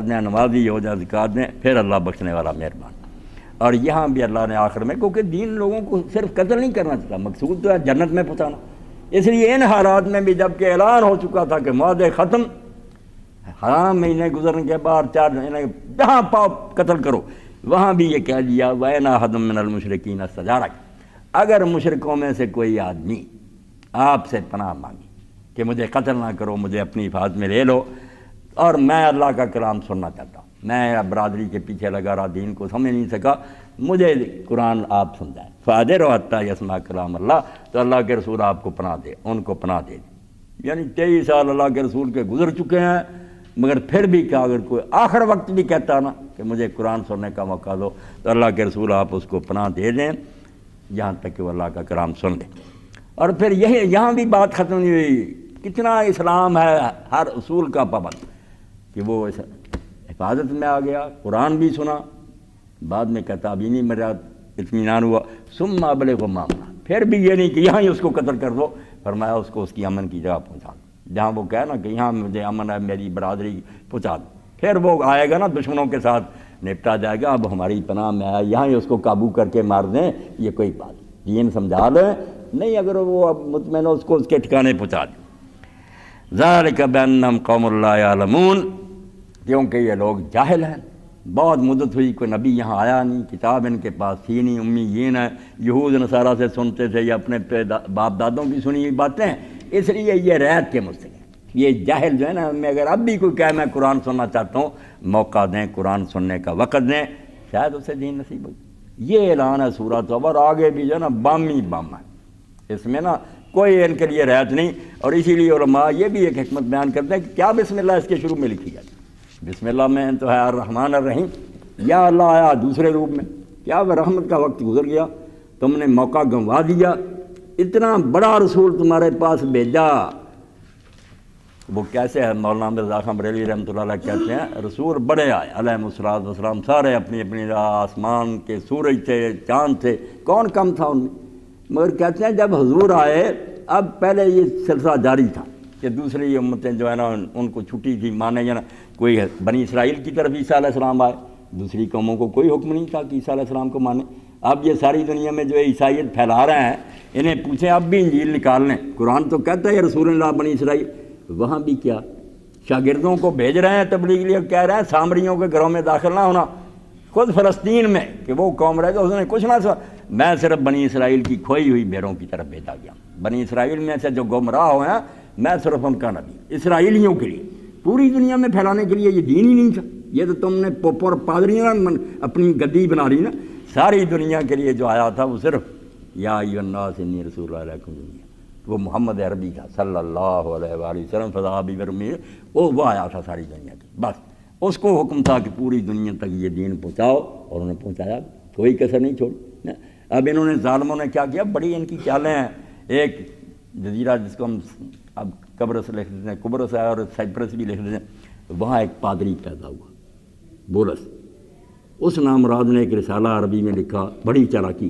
دیں، نمازی ہو جائے، زکات دیں، پھر اللہ بخشنے والا مہربان۔ اور یہاں بھی اللہ نے آخر میں، کیونکہ دین لوگوں کو صرف قتل نہیں کرنا چاہتا، مقصود تو ہے جنت میں پہنچانا، اس لیے ان حالات میں بھی جب کہ اعلان ہو چکا تھا کہ معاہدے ختم، حرام مہینے گزرنے کے بعد 4 مہینے جہاں پاؤ قتل کرو، وہاں بھی یہ کہہ دیا وَإِنْ أَحَدٌ مِّنَ الْمُشْرِكِينَ اسْتَجَارَكَ، اگر مشرکوں میں سے کوئی آدمی آپ سے پناہ مانگی کہ مجھے قتل نہ کرو، مجھے اپنی حفاظت میں لے لو، اور میں اللہ کا کلام سننا چاہتا ہوں، میں برادری کے پیچھے لگا رہا، دین کو سمجھ نہیں سکا، مجھے قرآن آپ سمجھائیں، فَأَجِرْهُ حَتَّىٰ يَسْمَعَ كَلَامَ اللَّهِ، تو اللہ کے رسول آپ کو پناہ دے، ان کو پناہ دے دی۔ یعنی 23 سال اللہ کے رسول کے گزر چکے ہیں، مگر پھر بھی کیا اگر کوئی آخر وقت بھی کہتا نا کہ مجھے قرآن سننے کا موقع دو، تو اللہ کے رسول آپ اس کو پناہ دے دیں یہاں تک کہ وہ اللہ کا کلام سن لے۔ اور پھر یہاں بھی بات ختم نہیں ہوئی، کتنا اسلام ہے ہر اصول کا پابند، کہ وہ حفاظت میں آ گیا، قرآن بھی سنا، بعد میں کہتا ابھی نہیں میرا اطمینان ہوا، ثم ابلغ معاملہ، پھر بھی یہ نہیں کہ یہاں ہی اس کو قتل کر دو، فرمایا اس کو اس کی امن کی جگہ پہنچا دو، جہاں وہ کہے نا کہ یہاں مجھے امن ہے، میری برادری پہنچا دو، پھر وہ آئے گا نا دشمنوں کے ساتھ نپٹا جائے گا، اب ہماری پناہ میں آیا، یہاں ہی اس کو قابو کر کے مار دیں، یہ کوئی بات دین سمجھا لیں، نہیں اگر وہ اب مطمئن اس کو اس کے ٹھکانے پہنچا دیں۔ ذالک بانہم قوم لا یعلمون، کیونکہ یہ لوگ جاہل ہیں، بہت مدت ہوئی کوئی نبی یہاں آیا نہیں، کتاب ان کے پاس تھی نہیں، امیین ہیں، یہود نصارہ سے سنتے تھے یا اپنے باپ دادوں کی سنی ہوئی باتیں، اس لیے یہ ریت کے مستحق ہیں۔ یہ جاہل جو ہے نا، میں اگر اب بھی کوئی کہے میں قرآن سننا چاہتا ہوں، موقع دیں، قرآن سننے کا وقت دیں، شاید اسے دین نصیب ہو۔ یہ اعلان ہے سورۃ توبہ، اور آگے بھی جو ہے نا بام ہی بام ہے، اس میں نا کوئی ان کے لیے رعایت نہیں، اور اسی لیے علماء یہ بھی ایک حکمت بیان کرتے ہیں کہ کیا بسم اللہ اس کے شروع میں لکھی جاتی ہے؟ بسم اللہ میں تو ہے الرحمن الرحیم، یا اللہ آیا دوسرے روپ میں، کیا وہ رحمت کا وقت گزر گیا، تم نے موقع گنوا دیا، اتنا بڑا رسول تمہارے پاس بھیجا، وہ کیسے ہے؟ مولانا مرزا خان بریلوی رحمۃ اللہ علیہ کہتے ہیں رسول بڑے آئے علیہ الصلوۃ والسلام، سارے اپنی اپنی آسمان کے سورج تھے، چاند تھے، کون کم تھا ان میں، مگر کہتے ہیں جب حضور آئے، اب پہلے یہ سلسلہ جاری تھا کہ دوسری امتیں جو ہے نا ان کو چھٹی تھی مانے یا نا، کوئی بنی اسرائیل کی طرف عیسیٰ علیہ السلام آئے، دوسری قوموں کو کوئی حکم نہیں تھا کہ عیسیٰ علیہ السلام کو مانے۔ اب یہ ساری دنیا میں جو عیسائیت پھیلا رہے ہیں، انہیں پوچھیں اب بھی انجیل نکال لیں، قرآن تو کہتا ہے رسول اللہ بنی اسرائیل، وہاں بھی کیا شاگردوں کو بھیج رہے ہیں تبلیغ لیے، کہہ رہے ہیں سامریوں کے گھروں میں داخل نہ ہونا، خود فلسطین میں کہ وہ قوم رہ گا اس نے کچھ نہ سنا، میں صرف بنی اسرائیل کی کھوئی ہوئی بھیڑوں کی طرف بھیجا گیا، بنی اسرائیل میں سے جو گمراہ ہوئے ہیں میں صرف ان کا نبی، اسرائیلیوں کے لیے، پوری دنیا میں پھیلانے کے لیے یہ دین ہی نہیں تھا، یہ تو تم نے پوپر پادریاں اپنی گدی بنا رہی نا، ساری دنیا کے لیے جو آیا تھا وہ صرف یا ایھا الناس انی رسول اللہ علیکم جمیعا، وہ محمد عربی تھا صلی اللہ علیہ وآلہ وسلم، فضا بھی برمی، وہ آیا تھا ساری دنیا کی، بس اس کو حکم تھا کہ پوری دنیا تک یہ دین پہنچاؤ، اور انہوں نے پہنچایا، کوئی کسر نہیں چھوڑی۔ اب انہوں نے ظالموں نے کیا کیا، بڑی ان کی چالیں ہیں، ایک جزیرہ جس کو ہم اب قبرص لکھ دیتے ہیں، قبرص ہے اور سائپرس بھی لکھ دیتے ہیں، وہاں ایک پادری پیدا ہوا بولس، اس نام مراد نے ایک رسالہ عربی میں لکھا، بڑی چالاکی،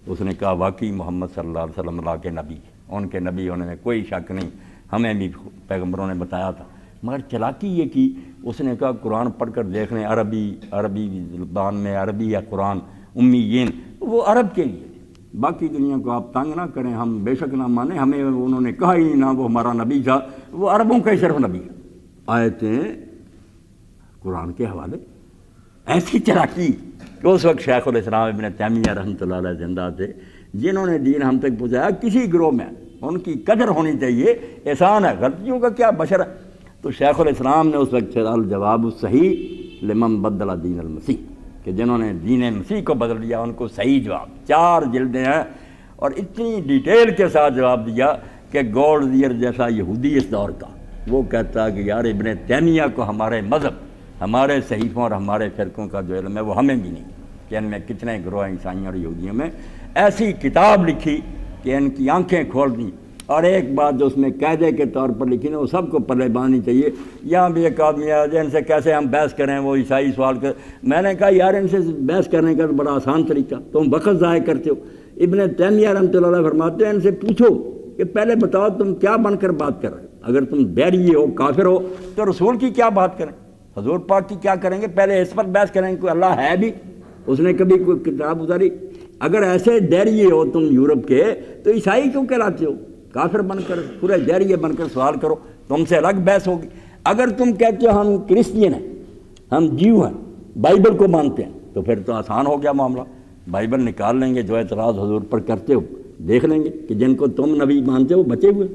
اس نے کہا واقعی محمد صلی اللہ علیہ وسلم اللہ کے نبی، ان کے نبی ہونے میں کوئی شک نہیں، ہمیں بھی پیغمبروں نے بتایا تھا، مگر چلاکی یہ کی، اس نے کہا قرآن پڑھ کر دیکھ لیں، عربی زبان میں، عربی یا قرآن امیین، وہ عرب کے لیے، باقی دنیا کو آپ تنگ نہ کریں، ہم بے شک نہ مانیں، ہمیں انہوں نے کہا ہی نہ وہ ہمارا نبی تھا، وہ عربوں کا ہی صرف نبی ہے، آیتیں قرآن کے حوالے، ایسی چلاکی کہ اس وقت شیخ الاسلام ابن تیمیہ رحمۃ اللہ علیہ زندہ تھے، جنہوں نے دین ہم تک پہنچایا، کسی گروہ میں ان کی قدر ہونی چاہیے، احسان ہے، غلطیوں کا کیا، بشر ہے، تو شیخ الاسلام نے اس وقت الجواب الصحیح لمن بدل دین المسیح، کہ جنہوں نے دین مسیح کو بدل دیا ان کو صحیح جواب، 4 جلدیں ہیں، اور اتنی ڈیٹیل کے ساتھ جواب دیا کہ گولڈ دیئر جیسا یہودی اس دور کا، وہ کہتا کہ یار ابن تیمیہ کو ہمارے مذہب، ہمارے صحیفوں اور ہمارے فرقوں کا جو علم ہے وہ ہمیں بھی نہیں، کہ ان میں کتنے گروہ ہیں عیسائیوں اور یہودیوں میں، ایسی کتاب لکھی کہ ان کی آنکھیں کھول دیں، اور ایک بات جو اس میں قاعدے کے طور پر لکھی نا، وہ سب کو پلے باندھنی چاہیے۔ یہاں بھی ایک آدمی آ جائے، ان سے کیسے ہم بحث کریں، وہ عیسائی سوال کر، میں نے کہا یار ان سے بحث کرنے کا تو بڑا آسان طریقہ، تم وقت ضائع کرتے ہو۔ ابن تیمیہ رحمۃ اللہ علیہ فرماتے ہیں ان سے پوچھو کہ پہلے بتاؤ تم کیا بن کر بات کر رہے ہو، اگر تم بیری ہو، کافر ہو، تو رسول کی کیا بات کریں، حضور پاک کی کیا کریں گے؟ پہلے اس پر بحث کریں گے کوئی اللہ ہے بھی، اس نے کبھی کوئی کتاب اتاری؟ اگر ایسے دہریے ہو تم یورپ کے تو عیسائی کیوں کہلاتے ہو؟ کافر بن کر پورے دہریے بن کر سوال کرو، تم سے الگ بحث ہوگی۔ اگر تم کہتے ہو ہم کرسچین ہیں، ہم جیو ہیں، بائبل کو مانتے ہیں، تو پھر تو آسان ہو گیا معاملہ، بائبل نکال لیں گے، جو اعتراض حضور پر کرتے ہو دیکھ لیں گے کہ جن کو تم نبی مانتے ہو بچے ہوئے۔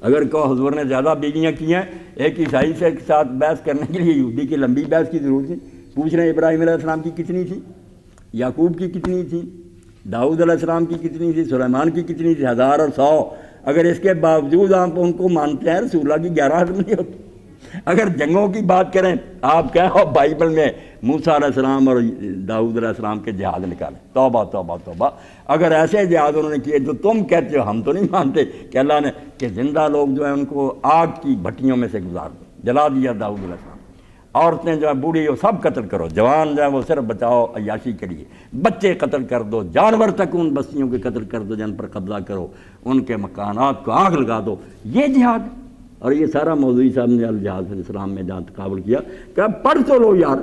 اگر کہو حضور نے زیادہ بیویاں کی ہیں، ایک عیسائی سے کے ساتھ بحث کرنے کے لیے یہودی کی لمبی بحث کی ضرورت ہے، پوچھ رہے ہیں ابراہیم علیہ السلام کی کتنی تھی، یعقوب کی کتنی تھی، داؤد علیہ السلام کی کتنی تھی، سلیمان کی کتنی تھی، 1000 اور 100۔ اگر اس کے باوجود آپ ان کو مانتے ہیں، رسول اللہ کی 11 حد نہیں ہوتی۔ اگر جنگوں کی بات کریں، آپ کہو بائبل میں موسیٰ علیہ السلام اور داؤد علیہ السلام کے جہاد نکالیں، توبہ توبہ توبہ۔ اگر ایسے جہاد انہوں نے کیے جو تم کہتے ہو، ہم تو نہیں مانتے کہ اللہ نے کہ زندہ لوگ جو ہیں ان کو آگ کی بھٹیوں میں سے گزار دو، جلا دیا داؤد علیہ السلام۔ عورتیں جو ہیں بوڑھی وہ سب قتل کرو، جوان جو ہیں وہ صرف بچاؤ عیاشی کے لیے، بچے قتل کر دو، جانور تک ان بستیوں کے قتل کر دو جن پر قبضہ کرو، ان کے مکانات کو آگ لگا دو، یہ جہاد ہے۔ اور یہ سارا موضوعی صاحب نے الجہاد فی الاسلام میں جہاں تقابل کیا کہ اب پڑھ تو لو یار،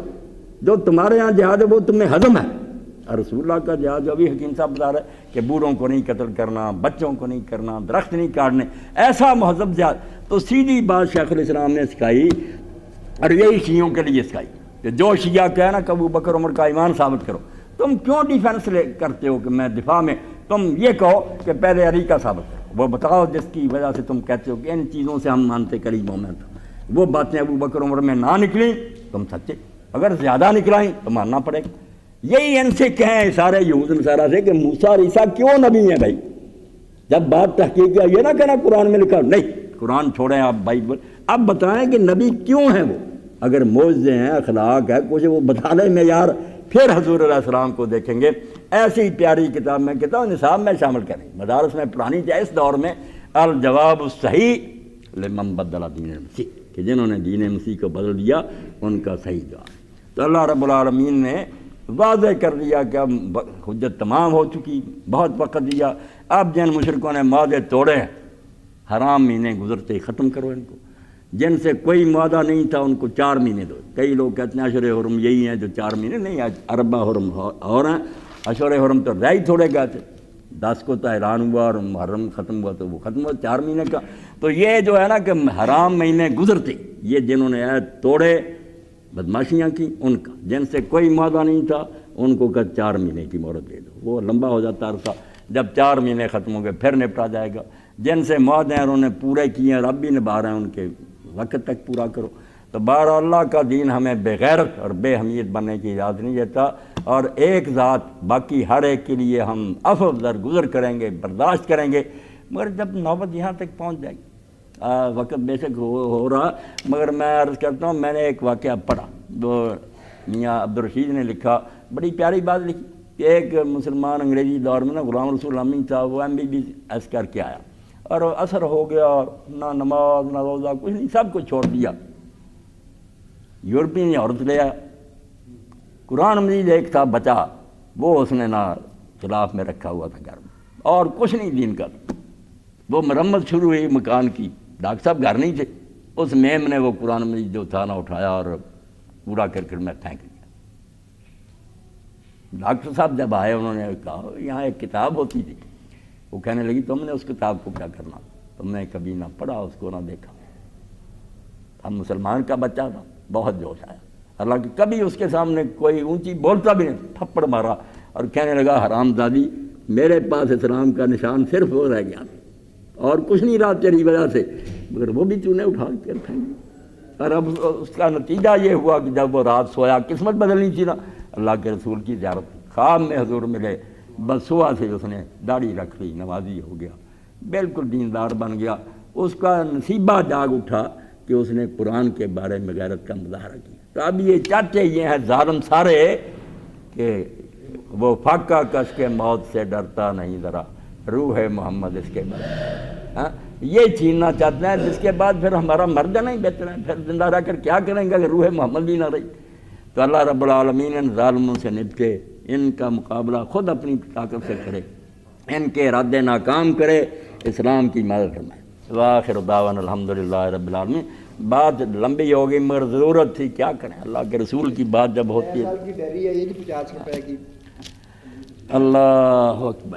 جو تمہارے ہاں جہاد ہے وہ تمہیں ہضم ہے، اور رسول اللہ کا جہاد جو ابھی حکیم صاحب بتا رہے ہیں کہ بوڑھوں کو نہیں قتل کرنا، بچوں کو نہیں کرنا، درخت نہیں کاٹنے، ایسا مہذب جہاد۔ تو سیدھی بات شیخ الاسلام نے سکھائی، اور یہی شیعوں کے لیے سکھائی کہ جو شیعہ کہنا کہ ابو بکر عمر کا ایمان ثابت کرو، تم کیوں ڈیفینس کرتے ہو کہ میں دفاع میں؟ تم یہ کہو کہ پہلے علی کا ثابت کرو، وہ بتاؤ جس کی وجہ سے تم کہتے ہو کہ ان چیزوں سے ہم مانتے قریبوں میں، وہ باتیں ابو بکر عمر میں نہ نکلیں تم سچے، اگر زیادہ نکلائیں تو ماننا پڑے گا۔ یہی ان سے کہیں سارے یہود نصارہ سے کہ موسیٰ اور عیسیٰ کیوں نبی ہیں بھائی؟ جب بات تحقیق کیا، یہ نہ کہنا قرآن میں لکھا، نہیں قرآن چھوڑیں آپ بائبل، اب بتائیں کہ نبی کیوں ہیں وہ؟ اگر معجزے ہیں، اخلاق ہے، کچھ وہ بتا لیں معیار، پھر حضور علیہ السلام کو دیکھیں گے۔ ایسی پیاری کتاب میں کتاب نصاب میں شامل کریں، مدارس میں پرانی تھی اس دور میں، الجواب الصحیح لمن بدل دین المسیح، کہ جنہوں نے دین مسیح کو بدل دیا ان کا صحیح جواب۔ تو اللہ رب العالمین نے واضح کر دیا کہ اب حجت تمام ہو چکی، بہت وقت دیا، اب جن مشرکوں نے معاہدے توڑے ہیں، حرام مہینے گزرتے ہی ختم کرو ان کو، جن سے کوئی معاہدہ نہیں تھا ان کو 4 مہینے دو۔ کئی لوگ کہتے ہیں اشہر حرم یہی ہیں جو 4 مہینے، نہیں، اربع حرم اور ہیں، اشہر حرم تو رہ ہی تھوڑے گئے تھے، 10 کو تو اعلان ہوا اور محرم ختم ہوا تو وہ ختم ہوا 4 مہینے کا۔ تو یہ جو ہے نا کہ حرام مہینے گزرتے، یہ جنہوں نے عہد توڑے، بدماشیاں کی، ان کا، جن سے کوئی معاہدہ نہیں تھا ان کو کہ 4 مہینے کی مہلت دے دو، وہ لمبا ہو جاتا عرصہ، جب 4 مہینے ختم ہو گئے پھر نپٹا جائے گا۔ جن سے معاہدے ہیں انہوں نے پورے کیے ہیں، اب بھی نبھا رہے ہیں، ان کے وقت تک پورا کرو۔ تو بہر اللہ کا دین ہمیں بے غیرت اور بے حمیت بننے کی اجازت نہیں دیتا، اور ایک ذات باقی ہر ایک کے لیے ہم عفو در گزر کریں گے، برداشت کریں گے، مگر جب نوبت یہاں تک پہنچ جائے گی، وقت بے شک ہو رہا، مگر میں عرض کرتا ہوں، میں نے ایک واقعہ پڑھا، وہ میاں عبدالرشید نے لکھا، بڑی پیاری بات لکھی کہ ایک مسلمان انگریزی دور میں نا غلام رسول امین صاحب، وہ MBBS کر کے آیا، اور اثر ہو گیا، اور نہ نماز نہ روزہ کچھ نہیں، سب کچھ چھوڑ دیا، یورپین عورت لے آیا، قرآن مجید ایک تھا بچا، وہ اس نے نہ خلاف میں رکھا ہوا تھا گھر میں، اور کچھ نہیں دین کا۔ وہ مرمت شروع ہوئی مکان کی، ڈاکٹر صاحب گھر نہیں تھے، اس میم نے وہ قرآن مجید جو تھا نہ اٹھایا اور پورا کر میں پھینک دیا۔ ڈاکٹر صاحب جب آئے انہوں نے کہا یہاں ایک کتاب ہوتی تھی، وہ کہنے لگی تم نے اس کتاب کو کیا کرنا، تم نے کبھی نہ پڑھا اس کو نہ دیکھا۔ ہم مسلمان کا بچہ تھا، بہت جوش آیا، حالانکہ کبھی اس کے سامنے کوئی اونچی بولتا بھی نہیں، تھپڑ مارا اور کہنے لگا حرام زادی، میرے پاس اسلام کا نشان صرف وہ رہ گیا اور کچھ نہیں رہا تیری وجہ سے، مگر وہ بھی تو نے اٹھا کر پھینک دیا۔ اور اب اس کا نتیجہ یہ ہوا کہ جب وہ رات سویا، قسمت بدلنی تھی نا، اللہ کے رسول کی زیارت، خواب میں حضور ملے، بس صبح سے اس نے داڑھی رکھ لی، نمازی ہو گیا، بالکل دیندار بن گیا۔ اس کا نصیبہ جاگ اٹھا کہ اس نے قرآن کے بارے میں غیرت کا مظاہرہ کیا۔ تو اب یہ چاہتے یہ ہیں ظالم سارے کہ وہ فاقہ کش کے موت سے ڈرتا نہیں ذرا، روح محمد اس کے بعد یہ چھیننا چاہتے ہیں، جس کے بعد پھر ہمارا مر جانا ہی بہتر ہے، پھر زندہ رہ کر کیا کریں گے اگر روح محمد بھی نہ رہی۔ تو اللہ رب العالمین ان ظالموں سے نپٹے، ان کا مقابلہ خود اپنی طاقت سے کرے، ان کے ارادے ناکام کرے، اسلام کی مدد فرمائے۔ وآخر دعوانا الحمدللہ رب العالمین۔ بات لمبی ہو گئی مگر ضرورت تھی، کیا کریں، اللہ کے رسول کی بات جب ہوتی ہے۔ کی ڈیری ہے یہ 50 روپے کی۔ اللہ اکبر۔